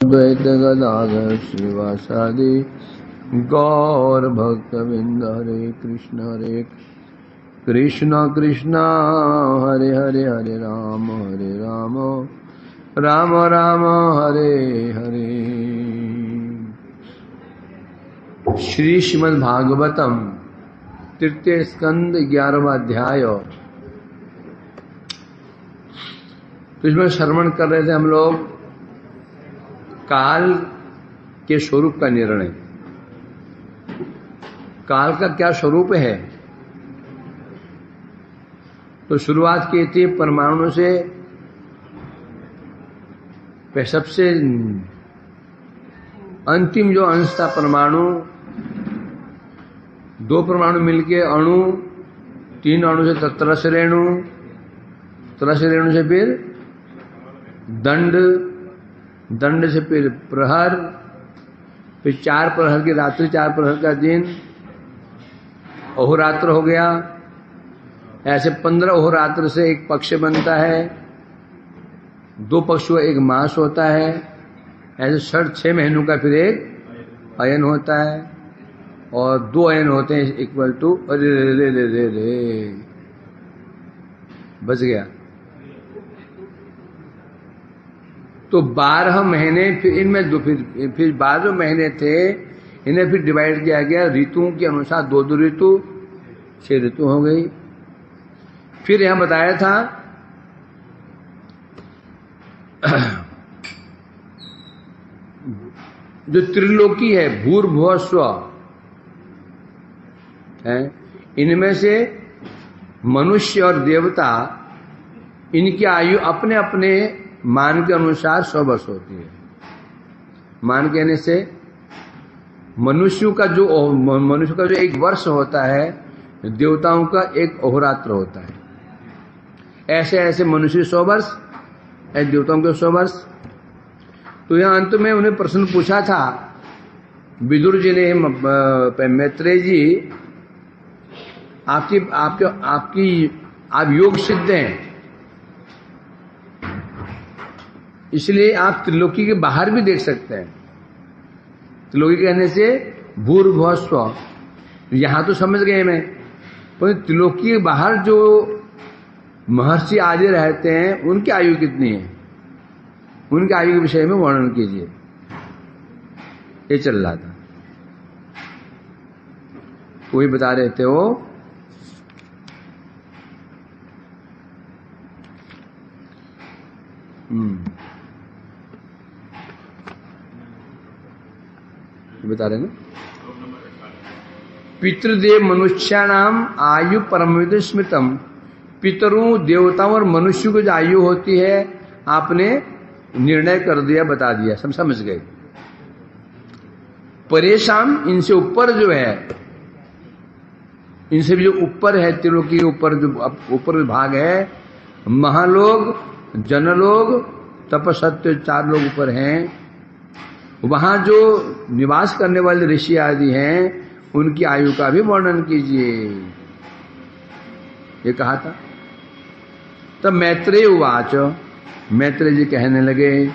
अद्वैत गदाधर श्रीवासादि गौर भक्तवृंद। हरे कृष्ण कृष्ण कृष्ण हरे हरे, हरे राम राम राम हरे हरे। श्री श्रीमद् भागवतम तृतीय स्कंद 11वां अध्याय। तो इसमें श्रवण कर रहे थे हम लोग काल के स्वरूप का निर्णय। काल का क्या स्वरूप है? तो शुरुआत की थी परमाणु से। सबसे अंतिम जो अंश था परमाणु, 2 परमाणु मिलके अणु, 3 अणु से तत्रस रेणु, तरस रेणु से फिर दंड, दंड से फिर प्रहर, फिर 4 प्रहर की रात्रि, 4 प्रहर का दिन, अहोरात्र हो गया। ऐसे 15 अहोरात्र से एक पक्ष बनता है, 2 पक्षों का एक मास होता है। ऐसे 6 महीनों का फिर एक अयन होता है, और 2 अयन होते हैं इक्वल टू, अरे रे रे रे रे बच गया। तो 12 महीने फिर इनमें फिर 12 महीने थे, इन्हें फिर डिवाइड किया गया ऋतुओं के अनुसार। 2 ऋतु, 6 ऋतु हो गई। फिर यहां बताया था जो त्रिलोकी है, भूर्भुवः स्वः है, इनमें से मनुष्य और देवता, इनकी आयु अपने अपने मान के अनुसार 100 वर्ष होती है। मान कहने से मनुष्य का जो 1 वर्ष होता है, देवताओं का 1 अहोरात्र होता है। ऐसे ऐसे मनुष्य 100 वर्ष, ऐसे देवताओं के 100 वर्ष। तो यहां अंत में उन्हें प्रश्न पूछा था विदुर जी ने, मैत्रेय जी, आप योग सिद्ध हैं, इसलिए आप त्रिलोकी के बाहर भी देख सकते हैं। त्रिलोकी कहने से भूर्भुवः स्वः, यहां तो समझ गए मैं, पर त्रिलोकी के बाहर जो महर्षि आदि रहते हैं, उनकी आयु कितनी है, उनकी आयु के विषय में वर्णन कीजिए। ये चल रहा था, वही बता रहे थे वो। बता रहे ना, पितृदेव मनुष्याणाम आयु परमविद स्मृतम। पितरों, देवताओं और मनुष्य को जो आयु होती है, आपने निर्णय कर दिया, बता दिया, सब समझ गए। परेशान, इनसे ऊपर जो है, इनसे भी जो ऊपर है, त्रिलोकी के ऊपर जो ऊपर विभाग है, महालोक, जनलोक, तपसत्य, 4 लोग ऊपर हैं। वहां जो निवास करने वाले ऋषि आदि हैं, उनकी आयु का भी वर्णन कीजिए, ये कहा था। तब मैत्रेय उवाच, मैत्रेय जी कहने लगे,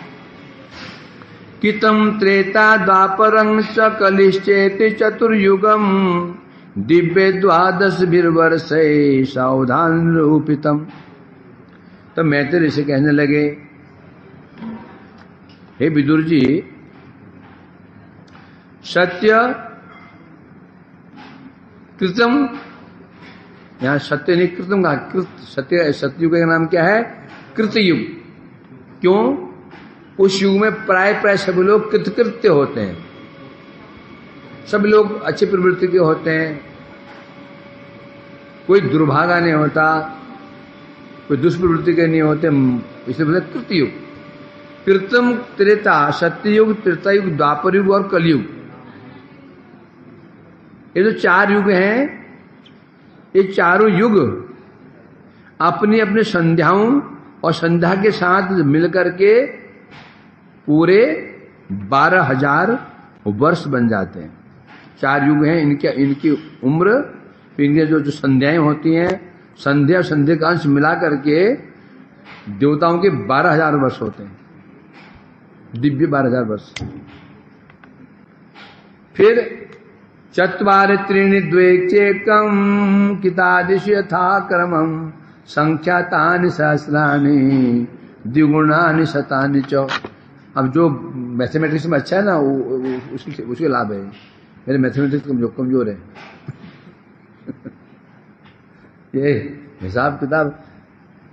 कितम त्रेता द्वापरं च कलिश्चेति चतुर्युगम दिव्य 12 वर्षे सावधान रूपितम। तब मैत्रेय ऋषि कहने लगे, हे विदुर जी, सत्य कृतम, यहां सत्य नहीं कृतम कहा, कृत, सत्य, सतयुग का नाम क्या है? कृतयुग। क्यों? उस युग में प्राय सभी लोग कृतकृत्य होते हैं, सभी लोग अच्छी प्रवृत्ति के होते हैं, कोई दुर्भागा नहीं होता, कोई दुष्प्रवृत्ति के नहीं होते, इसलिए बोलते कृतयुग। कृतम, त्रेता, सत्ययुग, त्रेतायुग, द्वापर युग और कलयुग। ये जो 4 युग हैं, ये चारों युग अपनी अपनी संध्याओं और संध्या के साथ मिलकर के पूरे 12,000 वर्ष बन जाते हैं। 4 युग हैं, इनकी उम्र, इनके जो संध्याएं होती हैं, संध्या का अंश मिला करके देवताओं के 12,000 वर्ष होते हैं। दिव्य 12,000 वर्ष। फिर चत्वारि त्रीणि द्वे चेकम कितादिश यथा क्रमम संख्यातानि सहस्राणि द्विगुणानि शतानि च। अब जो मैथमेटिक्स में अच्छा है ना उसके लाभ है। मेरे मैथमेटिक्स कमजोर है। ये हिसाब किताब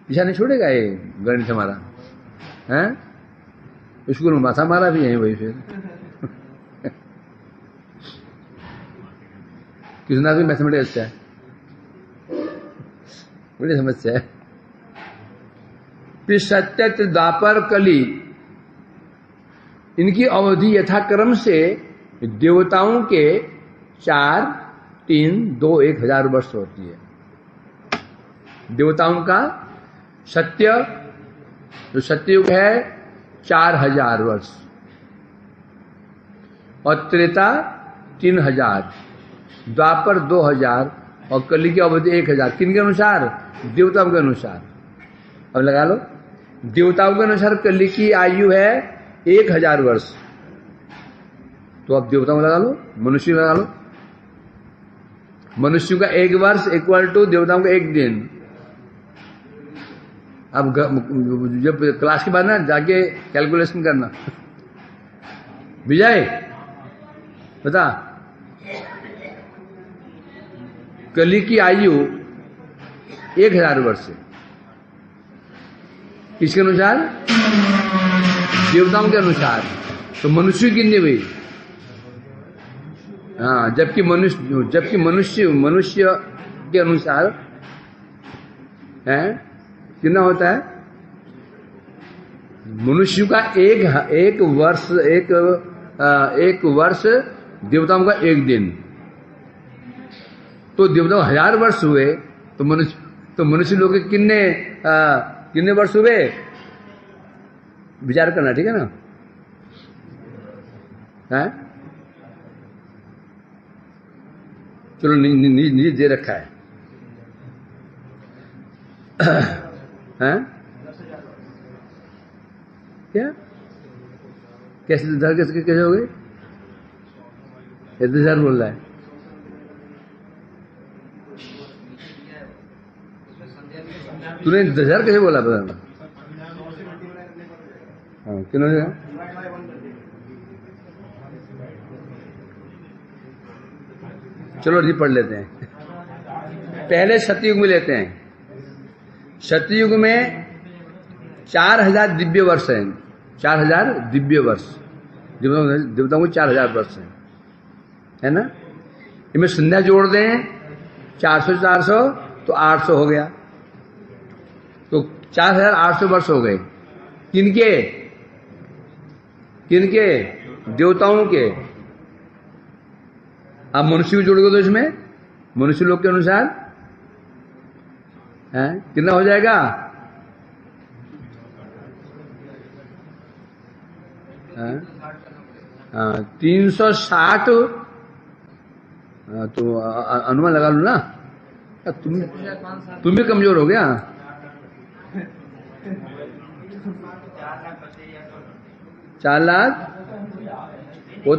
पीछा नहीं छोड़ेगा ये गणित हमारा है। स्कूल में माथा मारा भी है वही। फिर किसना भी मैथमेटिक्स अच्छा है, बड़ी समस्या है। फिर सत्य द्वापर कली इनकी अवधि यथाक्रम से देवताओं के 4, 3, 2, 1,000 वर्ष होती है। देवताओं का सत्य जो सत्ययुग है 4,000 वर्ष और त्रेता 3,000, द्वापर 2,000 और कली की अवधि 1,000। किन के अनुसार? देवताओं के अनुसार। अब लगा लो, देवताओं के अनुसार कली की आयु है 1,000 वर्ष। तो अब देवताओं लगा लो, मनुष्य लगा लो। मनुष्य का 1 वर्ष इक्वल टू देवताओं का 1 दिन। अब जब क्लास के बाद ना जाके कैलकुलेशन करना। विजय बता, कली की आयु 1,000 वर्ष है। किसके अनुसार? देवताओं के अनुसार। तो मनुष्य कितनी हुई? हाँ, जबकि मनुष्य के अनुसार है कितना होता है? मनुष्य का एक वर्ष देवताओं का 1 दिन। तो देवताओं 1,000 वर्ष हुए तो मनुष्य लोग के कितने वर्ष हुए? विचार करना, ठीक है ना? है? चलो नीचे दे रखा है। हैं? क्या? कैसे हो गए? 10,000 बोल रहा है। तूने 10,000 कैसे बोला? पता? हाँ, किन्होंने? चलो जी पढ़ लेते हैं। पहले सतयुग में लेते हैं। सतयुग में 4,000 दिव्य वर्ष हैं। 4,000 दिव्य वर्ष। देवताओं को 4,000 वर्ष है ना? इनमें संध्या जोड़ दें 400 तो 800 हो गया। तो 4,800 वर्ष हो गए। किनके? देवताओं के। अब मनुष्य को जोड़ोगे तो इसमें मनुष्य लोग के अनुसार है कितना हो जाएगा? है? 360। तो अनुमान लगा लो ना। तुम भी कमजोर हो गया। 4 लाख वो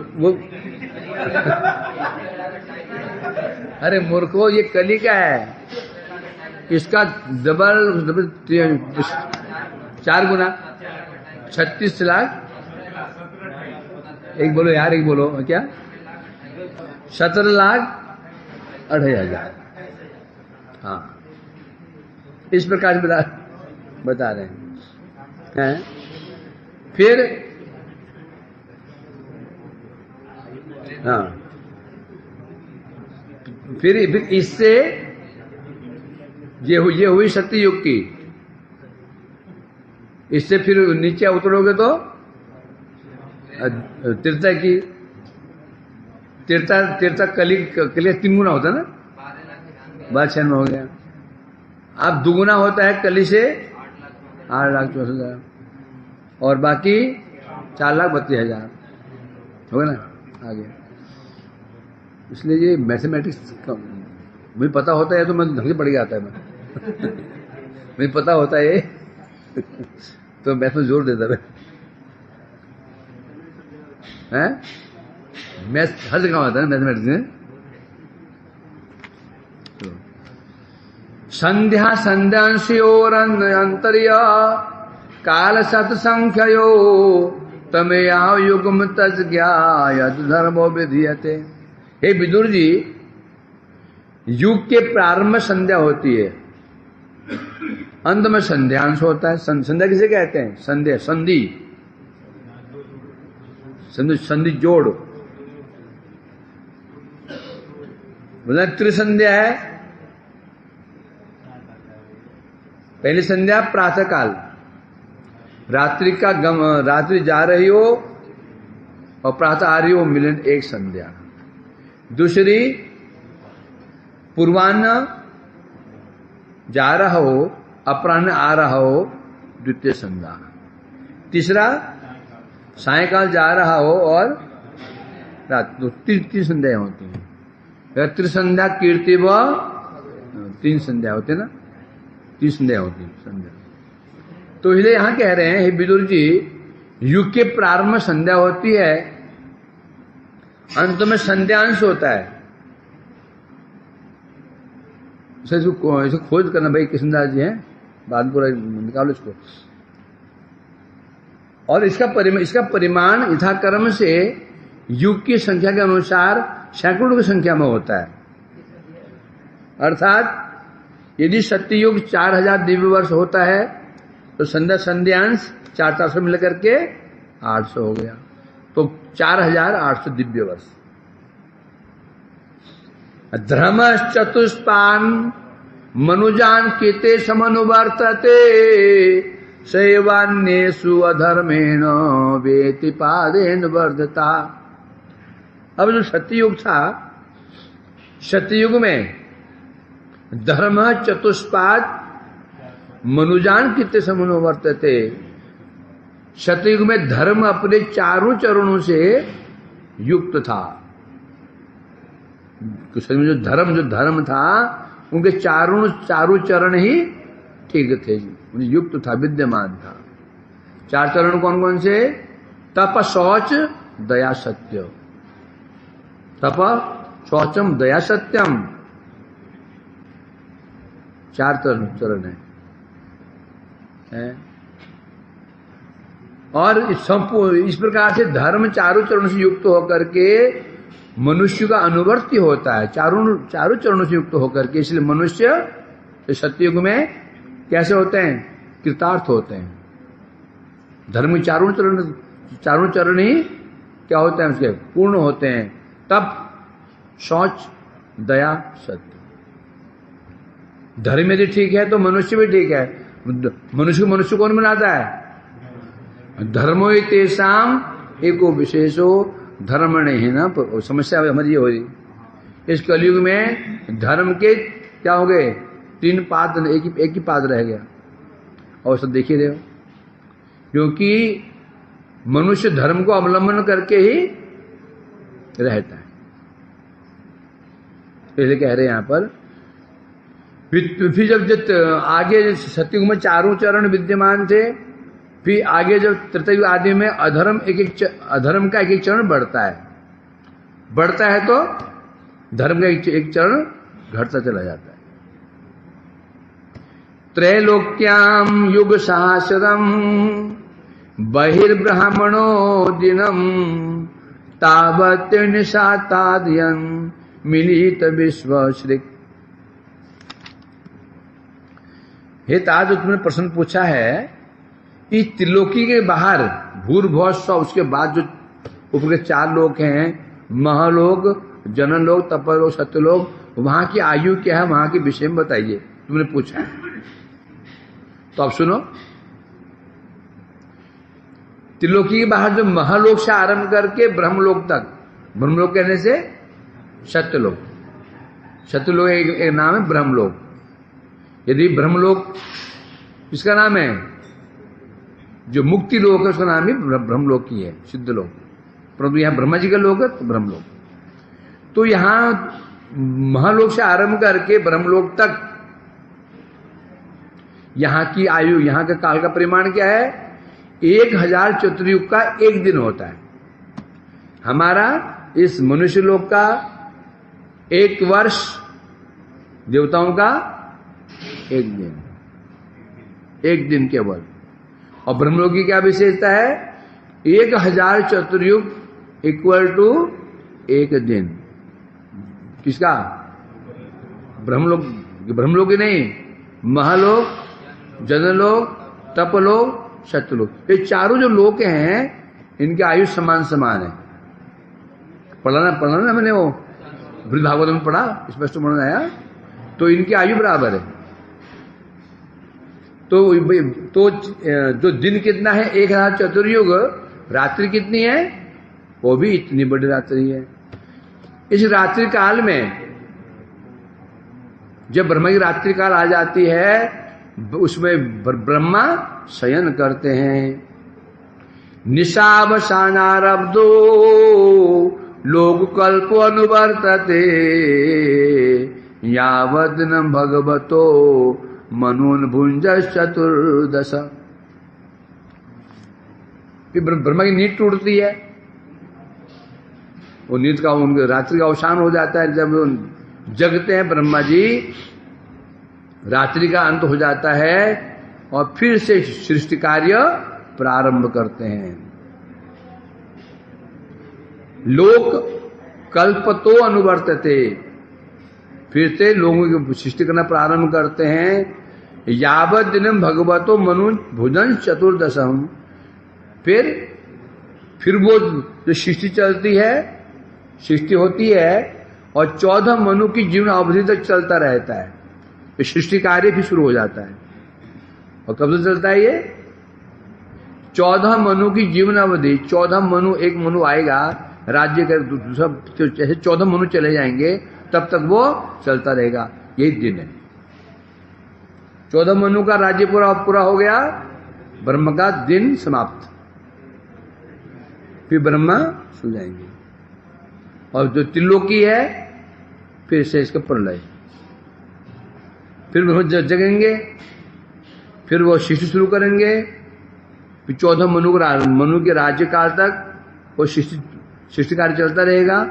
अरे मूर्खो, ये कली का है। इसका डबल 4 गुना 36 लाख। एक बोलो यार, एक बोलो क्या? 17 लाख 2,500। हाँ, इस प्रकार बता रहे हैं। फिर हाँ, फिर इससे ये हुई सत्ययुग की। इससे फिर नीचे उतरोगे तो तीर्था की। तीर्था कली 3 गुना होता है ना, 12 में हो गया। अब 2 गुना होता है कली से 8,64,000 और बाकी 4,32,000 हो गया ना आगे। इसलिए ये मैथमेटिक्स मुझे पता होता है तो मैं ढंग से पढ़ के आता है। मुझे पता होता है तो मैथ में जोर देता है। है, मैथ हर जगह होता है मैथमेटिक्स में। संध्या संध्यांशयोर अंतर्य काल सत्संख्यो तमेया युगम तज्ञा यद धर्मो विधीयते। हे विदुर जी, युग के प्रारंभ में संध्या होती है, अंत में संध्यांश होता है। संध्या किसे कहते हैं? संध्या, संधि, संधि जोड़, मतलब त्रिसंध्या है। पहली संध्या प्रातः काल, रात्रि का रात्रि जा रही हो और प्रातः आ रही हो, मिलन एक संध्या। दूसरी पूर्वाह्न जा रहा हो, अपराह्न आ रहा हो, द्वितीय संध्या। तीसरा सायकाल जा रहा हो और रात, तीन संध्याएं होती हैं। त्रिसंध्या कीर्ति व तीन संध्या होते ना, तीन संध्या होती है संध्या। तो इसलिए यहां कह रहे हैं, हे विदुर जी, युग के प्रारंभ में संध्या होती है, अंत में संध्यांश होता है। इसको खोज करना भाई, कृष्णदास जी हैं, बाद पूरा निकालो इसको। और इसका परिमाण यथाक्रम से युग की संख्या के अनुसार सैकड़ों की संख्या में होता है। अर्थात यदि सत्ययुग 4000 दिव्य वर्ष होता है तो संध्यांश 400 मिलकर के 800 हो गया, तो 4800 दिव्य वर्ष। धर्म चतुष्पान मनुजान कीते समनुवर्तते शैवान्येषु अधर्मेण वेति पादेन वर्धता। अब जो सत्ययुग था, सत्ययुग में धर्म चतुष्पाद मनुजान कीते समनुवर्तते। सत्ययुग में धर्म अपने चारों चरणों से युक्त था। जो धर्म था, उनके चारों चरण ही ठीक थे, युक्त था, विद्यमान था। चार चरण कौन कौन से? तप, शौच, दया, सत्य। तप, शौचम, दया, सत्यम, चार चरण है। और इस प्रकार से धर्म चारों चरणों से युक्त होकर के मनुष्य का अनुवर्ती होता है, चारों चरणों से युक्त होकर के। इसलिए मनुष्य सत्ययुग में कैसे होते हैं? कृतार्थ होते हैं। धर्म के चारों चरण ही क्या होते हैं? उसके पूर्ण होते हैं। तप, शौच, दया, सत्य। धर्म यदि ठीक है तो मनुष्य भी ठीक है। मनुष्य कौन बनाता है? धर्मो तेषाम एको विशेषो धर्म नहीं ना। समस्या हमारी ये हो रही, इस कलयुग में धर्म के क्या हो गए? 3 पाद, एक ही पाद रह गया। और सब देख ही रहे हो, क्योंकि मनुष्य धर्म को अवलंबन करके ही रहता है। इसलिए कह रहे हैं यहां पर, फिर जब आगे सत्ययुग में चारों चरण विद्यमान थे, फिर आगे जब त्रेतायुग आदि में अधर्म का एक चरण बढ़ता है तो धर्म का एक चरण घटता चला जाता है। त्रैलोक्याम युग सहस्रम बहिर्ब्राह्मणो दिनम तावत् निशाताद्यन मिलित विश्व श्री। हे ताज, तुमने प्रश्न पूछा है कि त्रिलोकी के बाहर भूर्भुव स्व, उसके बाद जो ऊपर के 4 लोक हैं, महलोक, जनलोक, तपलोक, सत्यलोक, वहां की आयु क्या है, वहां के विषय में बताइए, तुमने पूछा है। तो अब सुनो, त्रिलोकी के बाहर जो महलोक से आरंभ करके ब्रह्मलोक तक, ब्रह्मलोक कहने से सत्यलोक, सत्यलोक एक नाम है ब्रह्मलोक। यदि ब्रह्मलोक इसका नाम है, जो मुक्ति लोक है उसका नाम ही ब्रह्मलोक ही है, सिद्ध लोक। परंतु यहां ब्रह्मा जी का लोक है तो ब्रह्मलोक। तो यहां महालोक से आरंभ करके ब्रह्मलोक तक यहां की आयु, यहां का काल का परिमाण क्या है? 1000 चतुर्युग का एक दिन होता है। हमारा इस मनुष्य लोक का 1 वर्ष, देवताओं का 1 दिन, 1 दिन केवल। और ब्रह्मलोक की क्या विशेषता है? 1000 चतुर्युग इक्वल टू 1 दिन। किसका? ब्रह्मलोक, ब्रह्मलोक ही नहीं, महलोक, जनलोक, तपलोक, सत्यलोक, ये चारों जो लोक हैं इनकी आयु समान समान है। पढ़ा ना मैंने, वो वृद्ध भागवत में पढ़ा, स्पष्ट मालूम आया, तो इनकी आयु बराबर है। तो जो दिन कितना है? 1000 चतुर्युग। रात्रि कितनी है? वो भी इतनी बड़ी रात्रि है। इस रात्रि काल में जब ब्रह्मा की रात्रि काल आ जाती है, उसमें ब्रह्मा शयन करते हैं। निशावसानारब्धो लोक कल्पो अनुवर्तते यावद न भगवतो मनून भुंज चतुर्दश। ब्रह्मा की नींद टूटती है, वो नींद का, उनके रात्रि का अवसान हो जाता है। जब जगते हैं ब्रह्मा जी, रात्रि का अंत हो जाता है और फिर से सृष्टि कार्य प्रारंभ करते हैं। लोक कल्पतो अनुवर्तते, फिर से लोगों की सृष्टि करना प्रारंभ करते हैं। यावत दिनम भगवतो मनु भुजन चतुर्दशम, फिर वो जो सृष्टि चलती है, सृष्टि होती है और 14 मनु की जीवन अवधि तक चलता रहता है। तो सृष्टि कार्य भी शुरू हो जाता है। और कब से चलता है ये? 14 मनु की जीवन अवधि। 14 मनु, एक मनु आएगा राज्य का, दूसरा जैसे 14 मनु चले जाएंगे तब तक वो चलता रहेगा। यही दिन है। 14 मनु का राज्य पूरा हो गया, ब्रह्म का दिन समाप्त, फिर ब्रह्मा सो जाएंगे। और जो त्रिलोकी है फिर से इसका प्रलय, फिर वो जगेंगे, फिर वो सृष्टि शुरू करेंगे। फिर 14 मनु के राज्य काल तक वो सृष्टि कार्य चलता रहेगा।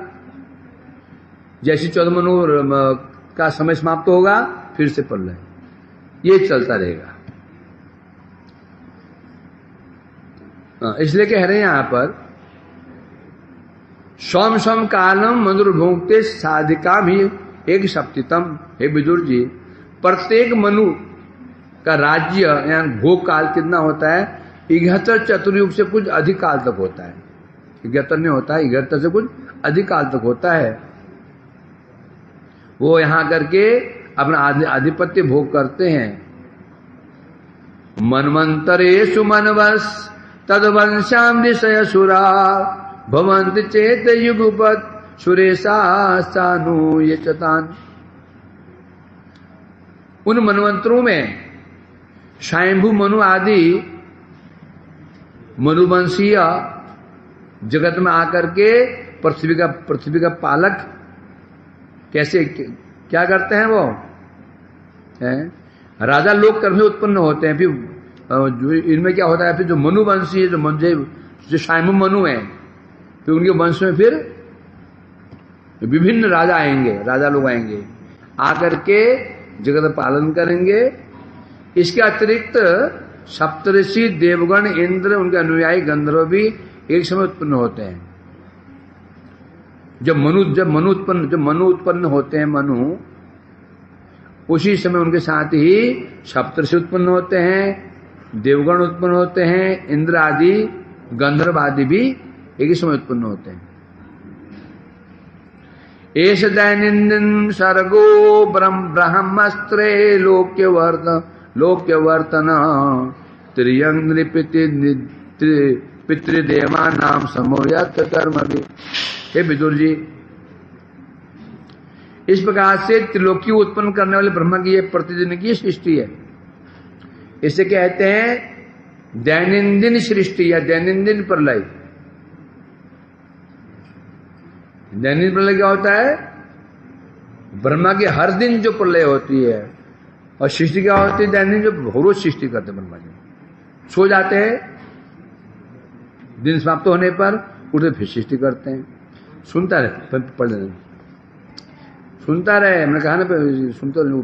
जैसे 14 मनु का समय समाप्त होगा फिर से प्रलय, ये चलता रहेगा। इसलिए कह रहे हैं यहां पर स्वम स्वम कालम मनुर्भोक्ते साधिका भी एक सप्तितम। हे विदुर जी, प्रत्येक मनु का राज्य या भोग काल कितना होता है? 71 चतुर्युग से कुछ अधिक काल तक होता है। 71 नहीं होता है, 71 से कुछ अधिक काल तक होता है। वो यहां करके अपना आधिपत्य भोग करते हैं। मनमंतरेषु मनवस तदवंशाम ऋषय सुरा भवंत चेत युगपत सुरेशा सानु ये चतान। उन मनवंतरों में स्वयंभू मनु आदि मनुवंशीय जगत में आकर के पृथ्वी का पालक कैसे क्या करते हैं? वो राजा लोग कर्म उत्पन्न होते हैं। फिर इनमें क्या होता है? फिर जो मनुवंशी जो स्वयंभू मनु है, फिर उनके वंश में फिर विभिन्न राजा लोग आएंगे, आकर के जगत पालन करेंगे। इसके अतिरिक्त सप्तऋषि, देवगण, इंद्र, उनके अनुयायी गंधर्व भी एक समय उत्पन्न होते हैं। जब मनु उत्पन्न होते हैं, मनु उसी समय उनके साथ ही सप्तऋषि उत्पन्न होते हैं, देवगण उत्पन्न होते हैं, इंद्र आदि, गंधर्व आदि भी एक ही समय उत्पन्न होते हैं। एष दैनंदिन सर्गो ब्रह्मस्त्रे लोक्यवर्तन त्रियंग पितृदेवा नाम समोयत कर्म भी। हे विदुर जी, इस प्रकार से त्रिलोकी उत्पन्न करने वाले ब्रह्मा की ये प्रतिदिन की सृष्टि है। इसे कहते हैं दैनंदिन सृष्टि या दैनंदिन प्रलय। दैनिक प्रलय क्या होता है? ब्रह्मा की हर दिन जो प्रलय होती है। और सृष्टि क्या होती है? दैनिक जो रोज सृष्टि करते ब्रह्मा जी, सो जाते हैं दिन समाप्त होने पर, उठे फिर सृष्टि करते हैं। सुनता रहे, पढ़ लेना, सुनता रहे। मैंने कहा ना सुनते रहे,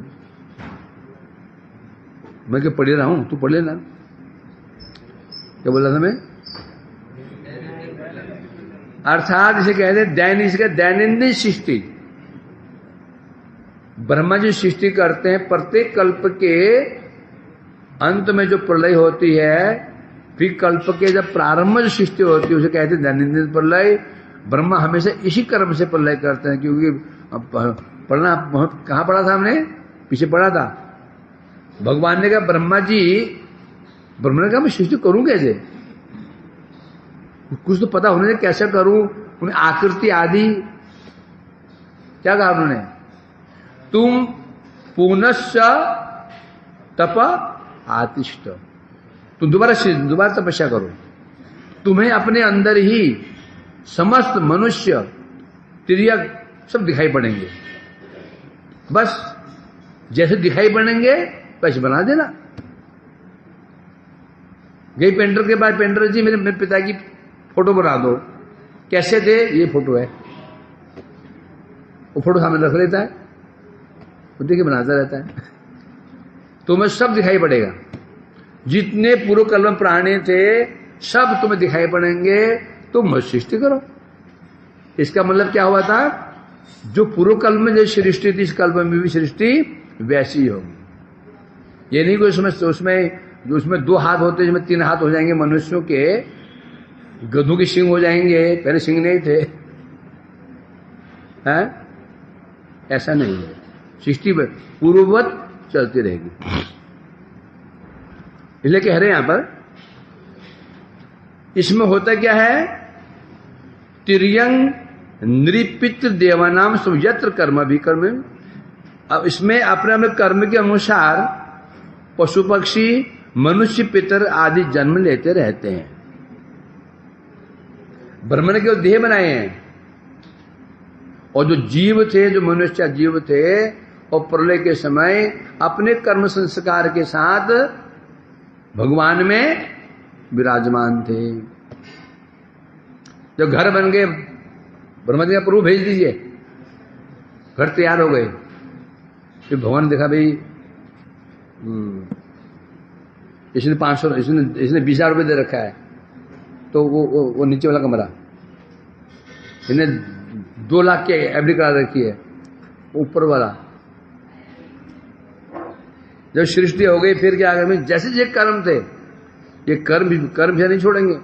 मैं क्या पढ़ रहा हूं, तू पढ़ लेना। क्या बोला था मैं? अर्थात इसे कहते दैनंदिन सृष्टि। ब्रह्मा जी सृष्टि करते हैं, प्रत्येक कल्प के अंत में जो प्रलय होती है, फिर कल्प के जब प्रारंभ में सृष्टि होती है उसे कहते हैं दैनंदिन प्रलय। ब्रह्मा हमेशा इसी कर्म से प्रलय करते हैं, क्योंकि पढ़ना कहाँ पढ़ा था हमने? पीछे पढ़ा था। भगवान ने कहा, ब्रह्मा ने कहा मैं सृष्टि करूं कैसे? कुछ तो पता होने से कैसे करूं, उन्हें आकृति आदि क्या कहा उन्होंने? तुम पुनश्च तप आतिष्ठ, तुम दोबारा तपस्या करो। तुम्हें अपने अंदर ही समस्त मनुष्य तिर्यक सब दिखाई पड़ेंगे। बस जैसे दिखाई पड़ेंगे वैसे बना देना। गई पेंटर के बाद, पेंटर जी मेरे पिता की फोटो बना दो। कैसे थे? ये फोटो है। वो फोटो सामने रख लेता है, वो देखिए बनाता रहता है। तुम्हें सब दिखाई पड़ेगा, जितने पूर्व कल्प में प्राणी थे सब तुम्हें दिखाई पड़ेंगे। तुम सृष्टि करो। इसका मतलब क्या हुआ था? जो पूर्व कल्प में जो सृष्टि थी, इस कल्प में भी सृष्टि वैसी ही होगी। ये नहीं कि उसमें 2 हाथ होते, जिसमें 3 हाथ हो जाएंगे मनुष्यों के, गधों के सिंह हो जाएंगे, पहले सिंह नहीं थे, हैं? ऐसा नहीं है। सृष्टि पूर्ववत चलती रहेगी। इसलिए कह रहे हैं यहां पर, इसमें होता क्या है? तिर्यंग नृपित देवानाम सुयत्र कर्म विकर्म। अब इसमें अपने अपने कर्म के अनुसार पशु पक्षी मनुष्य पितर आदि जन्म लेते रहते हैं। ब्रह्मा ने केवल देह बनाए हैं, और जो जीव थे, जो मनुष्य जीव थे, और प्रलय के समय अपने कर्म संस्कार के साथ भगवान में विराजमान थे। जब घर बन गए, ब्रह्मा जी का प्रभु भेज दीजिए, घर तैयार हो गए। फिर भगवान ने देखा भाई इसने 500 इसने 20,000 रुपये दे रखा है, तो वो नीचे वाला कमरा, इसने 2 लाख की एफडी करा रखी है, ऊपर वाला। जब सृष्टि हो गई, फिर क्या आगे में जैसे जो कर्म थे, ये कर्म भी नहीं छोड़ेंगे।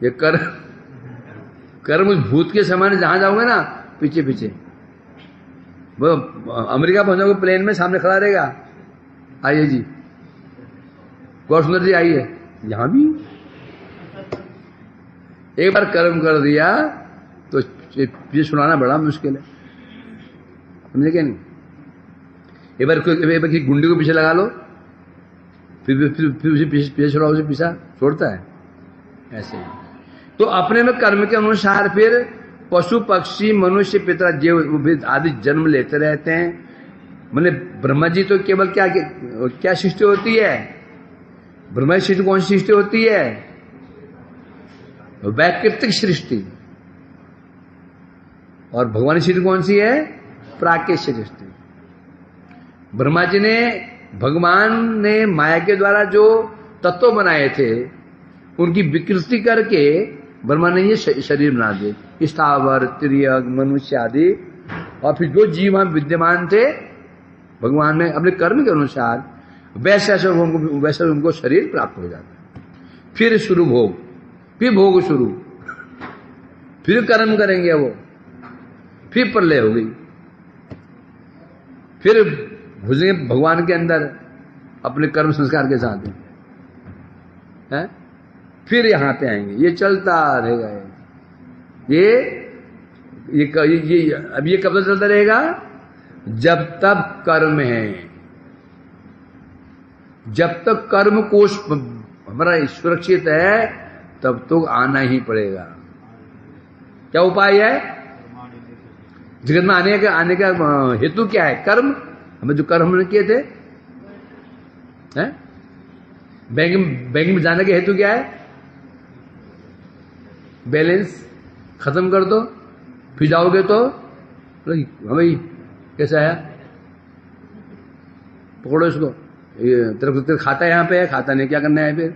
ये कर्म उस भूत के समान, जहां जाओगे ना पीछे पीछे, वो अमेरिका पहुंचोगे प्लेन में, सामने खड़ा रहेगा, आइए जी, गौर सुंदर जी आइए। यहां भी एक बार कर्म कर दिया तो ये सुनाना बड़ा मुश्किल है, समझे क्या? नहीं, एक बार गुंडे को पीछे लगा लो, फिर उसे पीछे छोड़ा, उसे पीछा छोड़ता है, ऐसे ही। तो अपने में कर्म के अनुसार फिर पशु पक्षी मनुष्य पितर जीव आदि जन्म लेते रहते हैं। मैंने ब्रह्मा जी तो केवल क्या सृष्टि होती है? ब्रह्मा की सृष्टि कौन सी सृष्टि होती है? वैकृतिक सृष्टि। और भगवान की सृष्टि कौन सी है? प्राकृतिक सृष्टि। ब्रह्मा जी ने, भगवान ने माया के द्वारा जो तत्व बनाए थे, उनकी विकृति करके ब्रह्मा ने ये शरीर बना दिए, स्थावर तिर्यक मनुष्य आदि। और फिर जो जीव वहां विद्यमान थे, भगवान ने अपने कर्म के अनुसार वैसे उनको शरीर प्राप्त हो जाता है। फिर शुरू भोग, फिर भोग शुरू, फिर कर्म करेंगे वो, फिर प्रलय हो गई, फिर घुसेंगे भगवान के अंदर अपने कर्म संस्कार के साथ है, फिर यहां पे आएंगे। ये चलता रहेगा। अब ये कब तक चलता रहेगा? जब तक कर्म है, जब तक कर्म कोश हमारा सुरक्षित है, तब तो आना ही पड़ेगा। क्या उपाय है? जगत में आने का हेतु क्या है? कर्म। हमें जो कर्म हमने किए थे, बैंक में जाने का हेतु क्या है? बैलेंस खत्म कर दो, फिर जाओगे तो भाई कैसा आया, पकड़ो इसको, ये तेरे खाता है यहाँ पे है, खाता नहीं, क्या करना है फिर,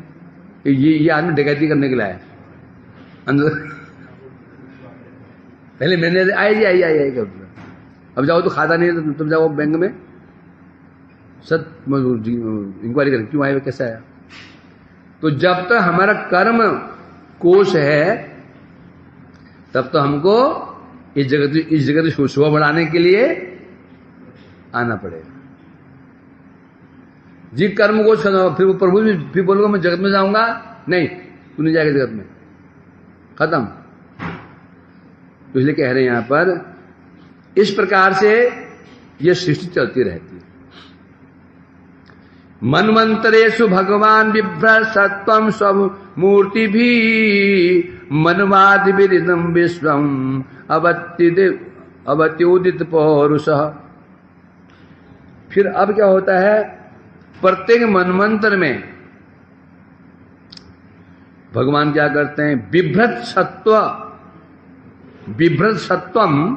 ये आदमी डकैती करने के लिए आया अंदर। पहले मैंने आई कर, अब जाओ तो खाता नहीं है तो तुम जाओ बैंक में सत इंक्वायरी करें क्यों आए, कैसा आया। तो जब तक हमारा कर्म कोश है तब तो हमको इस जगत की शोभा बढ़ाने के लिए आना पड़ेगा। जी कर्म कोश फिर वो प्रभु भी फिर बोलूंगा मैं जगत में जाऊंगा, नहीं तू नहीं जाएगा जगत में, खत्म। तो इसलिए कह रहे हैं यहां पर इस प्रकार से यह सृष्टि चलती रहती है। मनमंत्रेषु भगवान बिभ्र सत्वम सब मूर्ति भी मनवादि विदितम विश्वम अवत्योदित पौरुष। फिर अब क्या होता है, प्रत्येक मनमंत्र में भगवान क्या करते हैं, बिभ्रत सत्वम,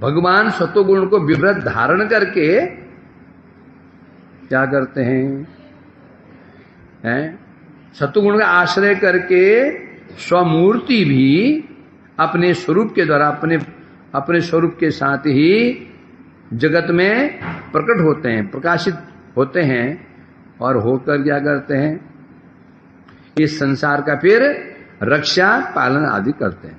भगवान सत्वगुण को विभ्रत धारण करके क्या करते हैं, सत्वगुण का आश्रय करके स्वमूर्ति भी अपने स्वरूप के द्वारा अपने स्वरूप के साथ ही जगत में प्रकट होते हैं, प्रकाशित होते हैं, और होकर क्या करते हैं, इस संसार का फिर रक्षा पालन आदि करते हैं।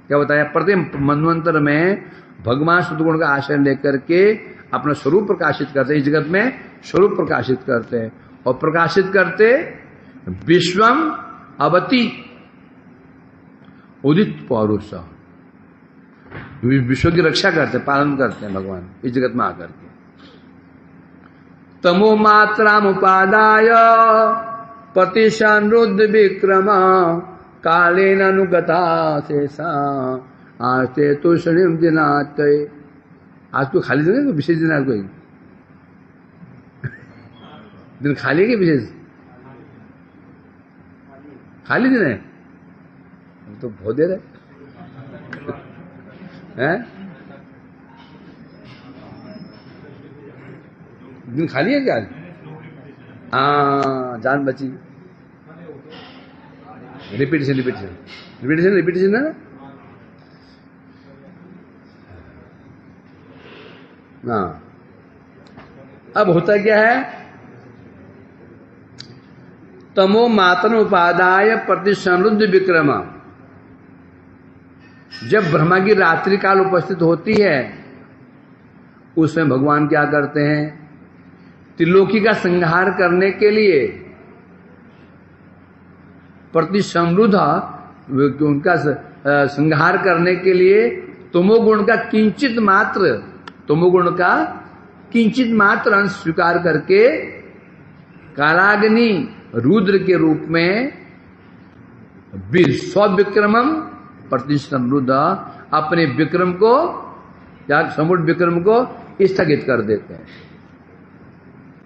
क्या बताया, प्रत्येक मनवंतर में भगवान सत्वगुण का आश्रय लेकर के अपना स्वरूप प्रकाशित करते हैं, इस जगत में स्वरूप प्रकाशित करते हैं, और प्रकाशित करते विश्वम अवति उदित पौरुष, विश्व की रक्षा करते पालन करते हैं भगवान इस जगत में आकर के। तमो मात्रा उपादाय प्रतिशनुद्ध विक्रम कालेन अनुगता शेषा आस्ते तो शनिम दिनात। आज तो खाली दिन है, विशेष दिन आज कोई दिन खाली है कि विशेष खाली दिन है, तो बहुत देर है दिन खाली है क्या? हाँ जान बची, रिपीटेशन है ना। अब होता क्या है, तमो मातन उपादाय प्रतिशनुद्ध विक्रम, जब ब्रह्मा की रात्रि काल उपस्थित होती है उसमें भगवान क्या करते हैं, त्रिलोकी का संहार करने के लिए प्रतिसमृद्ध उनका संहार करने के लिए तमोगुण का किंचित मात्र अंश स्वीकार करके कालाग्नि रुद्र के रूप में स्वविक्रमम प्रतिसमृद्ध अपने विक्रम को या समुद्र विक्रम को स्थगित कर देते हैं।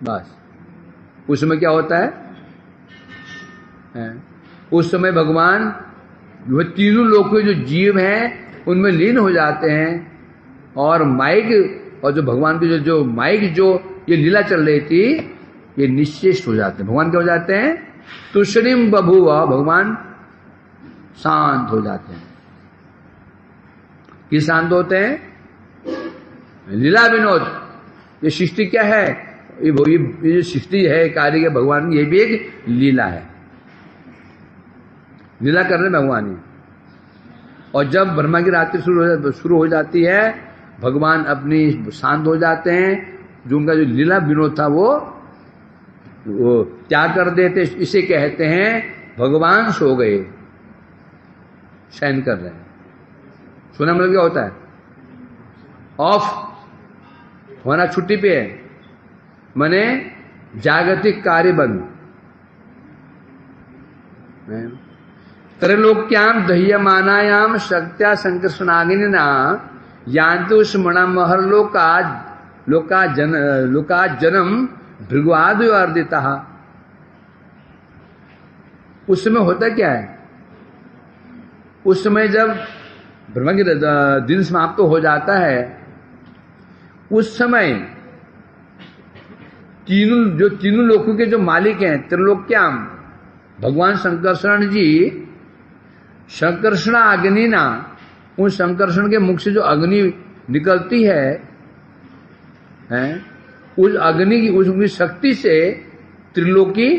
बस उस समय क्या होता है, उस समय भगवान वह तीनों लोक के जो जीव हैं उनमें लीन हो जाते हैं, और माइक और जो भगवान की जो माइक जो ये लीला चल रही थी ये निश्चेष्ट हो जाते हैं। भगवान क्या हो जाते हैं, तुष्णिम बभुव, भगवान शांत हो जाते हैं। किस शांत होते हैं, लीला विनोद। ये सृष्टि क्या है, ये जो सृष्टि है कार्य के भगवान, ये भी एक लीला है, लीला कर रहे भगवान ही। और जब ब्रह्मा की रात्रि शुरू हो जाती है, भगवान अपनी शांत हो जाते हैं, जो उनका जो लीला विनोद था वो त्याग कर देते। इसे कहते हैं भगवान सो गए, शयन कर रहे हैं। सोना मतलब क्या होता है, ऑफ होना, छुट्टी पे है, माने जागतिक कार्य बंद। त्रैलोक्याम दह्यमानायाम शक्त्या संकर्षणाग्निना यान्तु स्मरणमहर लोका जन्म भृगुआदिवर्दिता। उसमें होता क्या है, उस समय जब ब्रह्मा की दिन समाप्त हो जाता है, उस समय तीनों लोकों के जो मालिक हैं, त्रिलोक्याम, भगवान शंकरषण जी, शंकरषणा अग्नि ना, उन शंकरषण के मुख से जो अग्नि निकलती है, उस अग्नि की, उसकी शक्ति से त्रिलोकी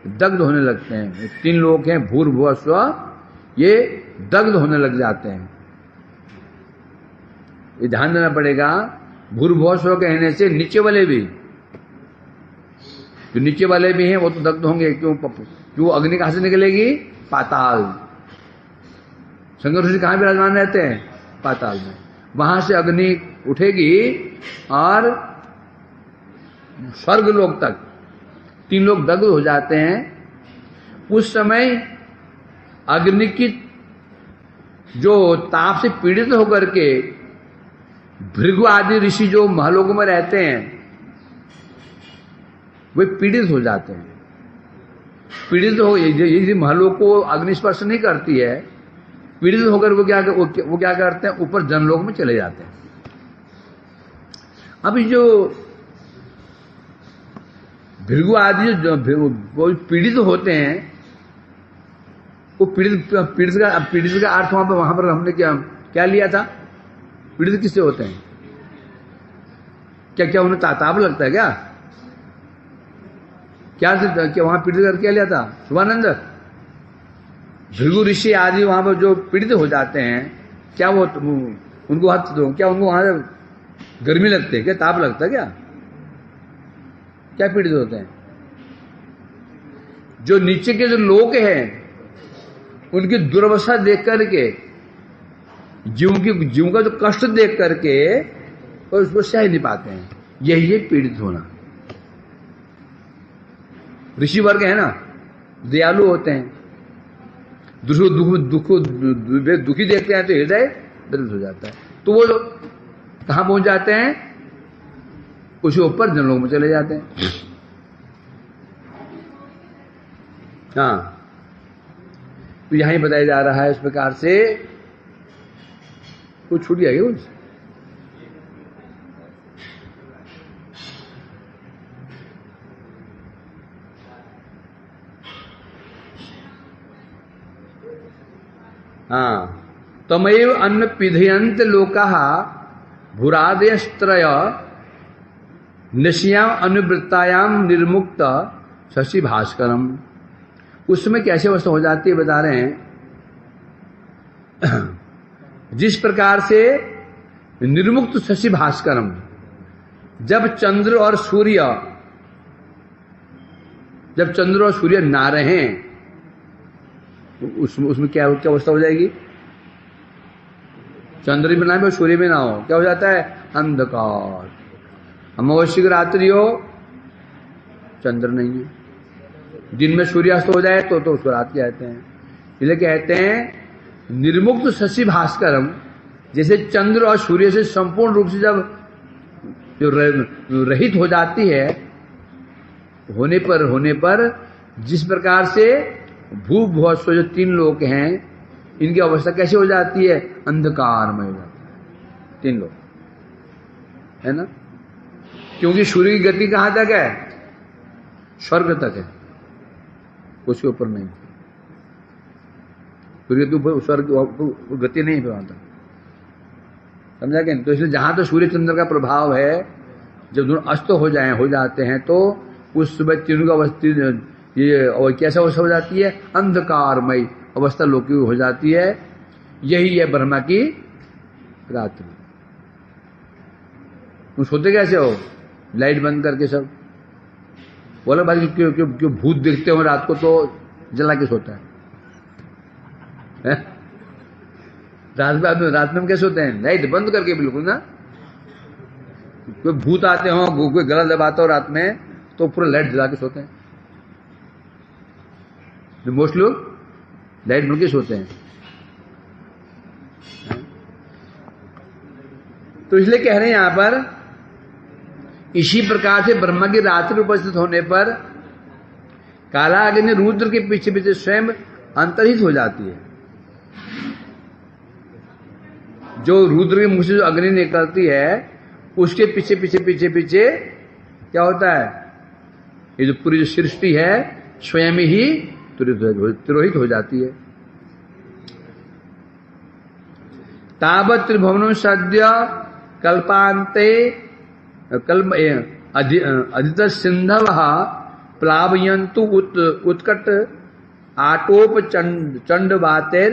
दग्ध होने लगते हैं। 3 लोक हैं, भूर्भुवः स्वः, ये दग्ध होने लग जाते हैं। ये ध्यान देना पड़ेगा। भूर्भुवः स्वः कहने से नीचे वाले भी, जो नीचे वाले भी हैं वो तो दग्ध होंगे। क्यों अग्नि कहां से निकलेगी? पाताल। शंकर ऋषि कहां विराजमान रहते हैं? पाताल में। वहां से अग्नि उठेगी और स्वर्ग लोक तक 3 लोग दग्ध हो जाते हैं। उस समय अग्नि की जो ताप से पीड़ित होकर के भृगु आदि ऋषि जो महलों में रहते हैं, वे पीड़ित हो जाते हैं। पीड़ित हो, यदि महलों को अग्नि स्पर्श नहीं करती है, पीड़ित होकर वो क्या करते हैं? ऊपर जनलोक में चले जाते हैं। अभी जो भृगु आदि जो पीड़ित होते हैं, वो पीड़ित का अर्थ वहां पर हमने क्या लिया था? पीड़ित किससे होते हैं? क्या उन्हें ताप लगता है क्या? क्या वहां पीड़ित कर क्या लिया था? शुभानंद, भृगु ऋषि आदि वहां पर जो पीड़ित हो जाते हैं, क्या वो उनको क्या उनको वहां गर्मी लगती है? क्या ताप लगता है? क्या पीड़ित होते हैं? जो नीचे के जो लोग हैं, उनकी दुर्दशा देख करके, जीव का जो कष्ट देख करके और उसको सह नहीं पाते हैं। यही है पीड़ित होना। ऋषि वर्ग है ना, दयालु होते हैं। दुखी देखते हैं तो हृदय दर्द हो जाता है। तो वो लोग कहां पहुंच जाते हैं? उसके ऊपर जनलोक में चले जाते हैं। हाँ, तो यहां ही बताया जा रहा है इस प्रकार से। कुछ छूट गया क्या कुछ? हाँ, तमेव अन्न पिधयंत लोकाः भूरादयस्त्रय नश्याम अनुवृत्तायाम निर्मुक्त शशि भास्करम। उसमें कैसे अवस्था हो जाती है बता रहे हैं। जिस प्रकार से निर्मुक्त शशि भास्करम, जब चंद्र और सूर्य ना रहे, उसमें क्या अवस्था हो जाएगी? चंद्र भी ना हो, सूर्य भी ना हो, क्या हो जाता है? अंधकार। अमावस्या की रात्रि हो, चंद्र नहीं है, दिन में सूर्यास्त हो जाए तो उसको रात कहते हैं। इसलिए कहते हैं निर्मुक्त शशि भास्करम। जैसे चंद्र और सूर्य से संपूर्ण रूप से जब जो रहित हो जाती है, होने पर जिस प्रकार से भूभुवः स्वः जो 3 लोक हैं, इनकी अवस्था कैसे हो जाती है? अंधकारमय हो जाती है 3 लोक, है ना। क्योंकि सूर्य की गति कहां तक है? स्वर्ग तक है, उसके ऊपर नहीं। सूर्य के ऊपर स्वर्ग गति नहीं है वहां तक, समझा क्या? तो इसलिए जहां तो सूर्य चंद्र का प्रभाव है, जब दोनों अस्त हो जाते हैं तो उस समय तीनों का अवस्था ये कैसा अवस्था हो जाती है? अंधकारमय अवस्था लोक की हो जाती है। यही है ब्रह्मा की रात्रि। तुम सोते कैसे हो? लाइट बंद करके सब बोला भाई, क्यों भूत देखते हो रात को तो जला के सोता है? रात में हम कैसे सोते हैं? लाइट बंद करके बिल्कुल ना। कोई भूत आते हो, कोई गला दबाता हो रात में तो पूरा लाइट जला के सोते हैं। मोस्ट लोग लाइट बंद के सोते हैं। तो इसलिए कह रहे हैं यहां पर, इसी प्रकार से ब्रह्मा की रात्रि उपस्थित होने पर काला अग्नि रुद्र के पीछे पीछे स्वयं अंतर्हित हो जाती है। जो रुद्र के मुख से जो अग्नि निकलती है उसके पीछे पीछे पीछे पीछे क्या होता है, ये जो पूरी जो सृष्टि है स्वयं ही तिरोहित हो जाती है। तावत् त्रिभुवनं सद्य कल्पान्ते अदित सिंधवः प्लावयन्तु उत्कट आटोप चंडवातेर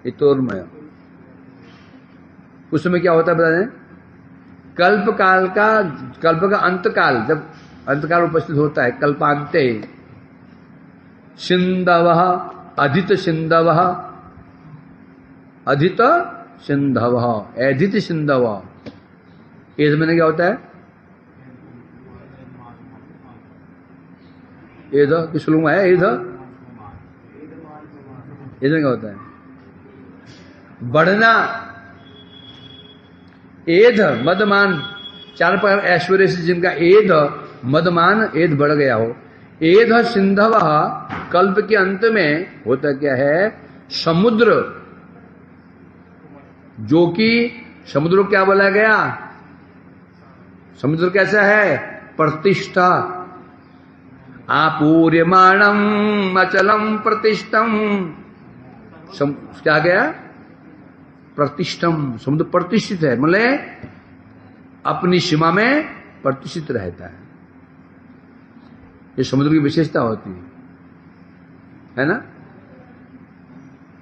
इतोर्मय। उसमें क्या होता है बता दें, कल्प का अंतकाल, जब अंतकाल उपस्थित होता है, कल्पांते सिंधवः अधित सिंधवः एधित सिंधव, एध में क्या होता है, एध किस श्लोक में है, एध में क्या होता है, बढ़ना, एध मदमान, चार प्रकार ऐश्वर्य से जिनका एध मदमान, एध बढ़ गया हो। एध सिंधव, कल्प के अंत में होता क्या है, समुद्र, जो कि समुद्र को क्या बोला गया, समुद्र कैसा है, प्रतिष्ठा, आपूर्यमाणम अचलम प्रतिष्ठम, क्या गया, प्रतिष्ठम, समुद्र प्रतिष्ठित है, मतलब अपनी सीमा में प्रतिष्ठित रहता है। ये समुद्र की विशेषता होती है ना।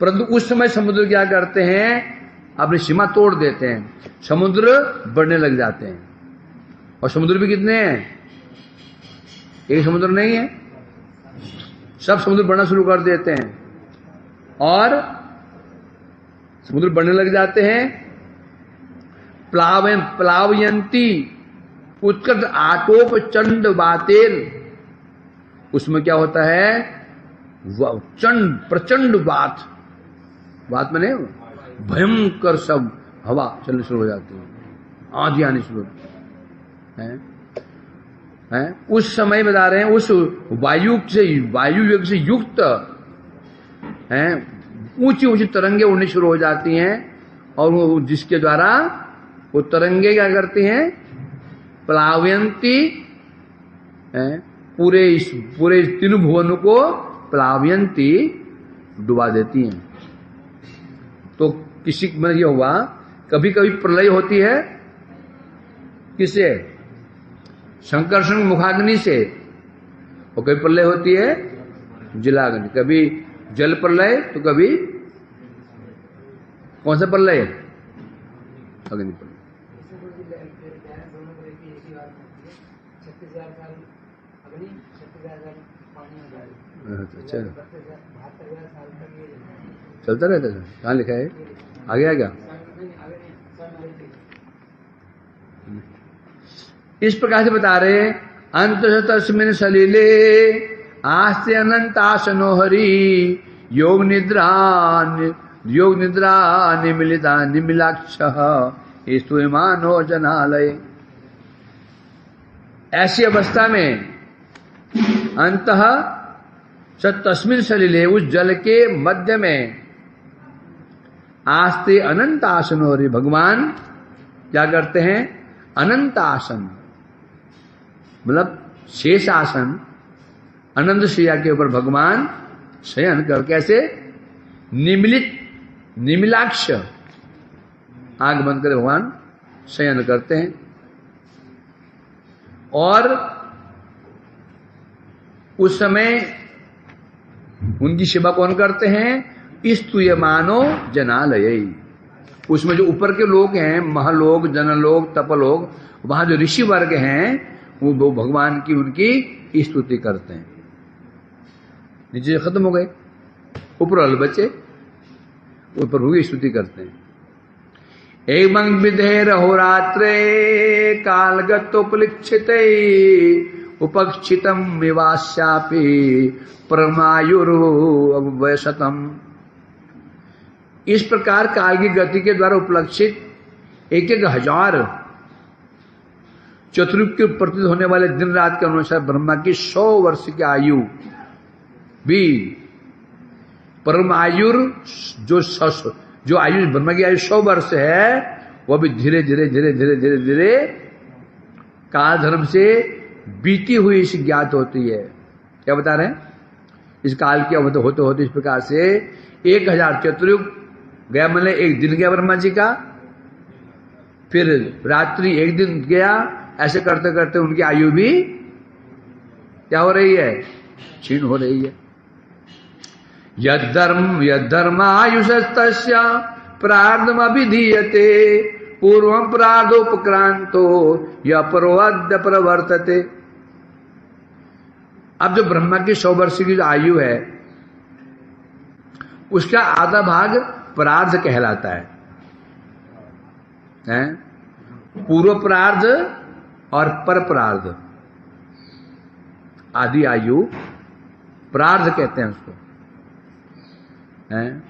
परंतु उस समय समुद्र क्या करते हैं, अपनी सीमा तोड़ देते हैं, समुद्र बढ़ने लग जाते हैं। और समुद्र भी कितने हैं, एक समुद्र नहीं है, सब समुद्र बढ़ना शुरू कर देते हैं और समुद्र बढ़ने लग जाते हैं। प्लावयंती उत्कट आटोप चंड बातेर, उसमें क्या होता है, चंड प्रचंड बात माने भयंकर सब हवा चलनी शुरू हो जाती है, आंधी आनी शुरू है। उस समय बता रहे हैं, उस वायु योग से युक्त है, ऊंची ऊंची तरंगे उड़नी शुरू हो जाती हैं, और वो जिसके द्वारा वो तरंगे क्या करती हैं, प्लावयंती, पूरे तीन भुवनों को प्लावयंती डुबा देती हैं। तो किसी में यह हुआ, कभी कभी प्रलय होती है, किससे, संकर्षण मुखाग्नि से, और कभी प्रलय होती है जलाग्नि, कभी जल प्रलय तो कभी कौन सा प्रलय, अग्नि प्रलय। अच्छा, चलता रहता है, कहाँ लिखा है, आगे आ गया। इस प्रकार से बता रहे, अंत तस्मिन् सलिले आस्ते अनंतासनो हरि योग निद्रा निमिलिता निमिलाक्षः स्तूयमानो जनालय। ऐसी अवस्था में अंतः तस्मिन् सलिले, उस जल के मध्य में, आस्ते अनंत आसन हो रही, भगवान क्या करते हैं, अनंत आसन मतलब शेष आसन, अनंत शैया के ऊपर भगवान शयन कर, कैसे, निमिलाक्ष, आंख बंद कर भगवान शयन करते हैं। और उस समय उनकी सेवा कौन करते हैं, स्तूयमानो जनालय। उसमें जो ऊपर के लोग हैं, महलोक, जनलोक, तपलोक, वहां जो ऋषि वर्ग हैं वो भगवान की उनकी स्तुति करते हैं। नीचे खत्म हो गए, ऊपर वाले बच्चे ऊपर प्रभु की स्तुति करते हैं। एवं विधेर होरात्रे कालगतोपलिक्षिते उपक्षितम विवास्यापि परमायुर्वयशतम। इस प्रकार काल की गति के द्वारा उपलक्षित 1,000 चतुर्युग के प्रतीत होने वाले दिन रात के अनुसार ब्रह्मा की 100 वर्ष की आयु भी परम आयुर जो आयु ब्रह्मा की आयु 100 वर्ष है, वह भी धीरे धीरे धीरे धीरे धीरे धीरे काल धर्म से बीती हुई इस ज्ञात होती है। क्या बता रहे हैं? इस काल की अवधि होते होते इस प्रकार से 1000 चतुर्युग गया, मतलब एक दिन गया ब्रह्मा जी का, फिर रात्रि एक दिन गया, ऐसे करते करते उनकी आयु भी क्या हो रही है? क्षीण हो रही है। यद्धर्मायुषस्तस्य प्रार्धम अभिधीयते पूर्वम प्रार्धोपक्रांतो यपरोऽद्य प्रवर्तते। अब जो ब्रह्मा की 100 वर्ष की जो आयु है, उसका आधा भाग प्रार्ध कहलाता है, हैं? पूर्व प्रार्ध और पर प्रार्ध, आदि आयु प्रार्ध कहते हैं उसको, हैं?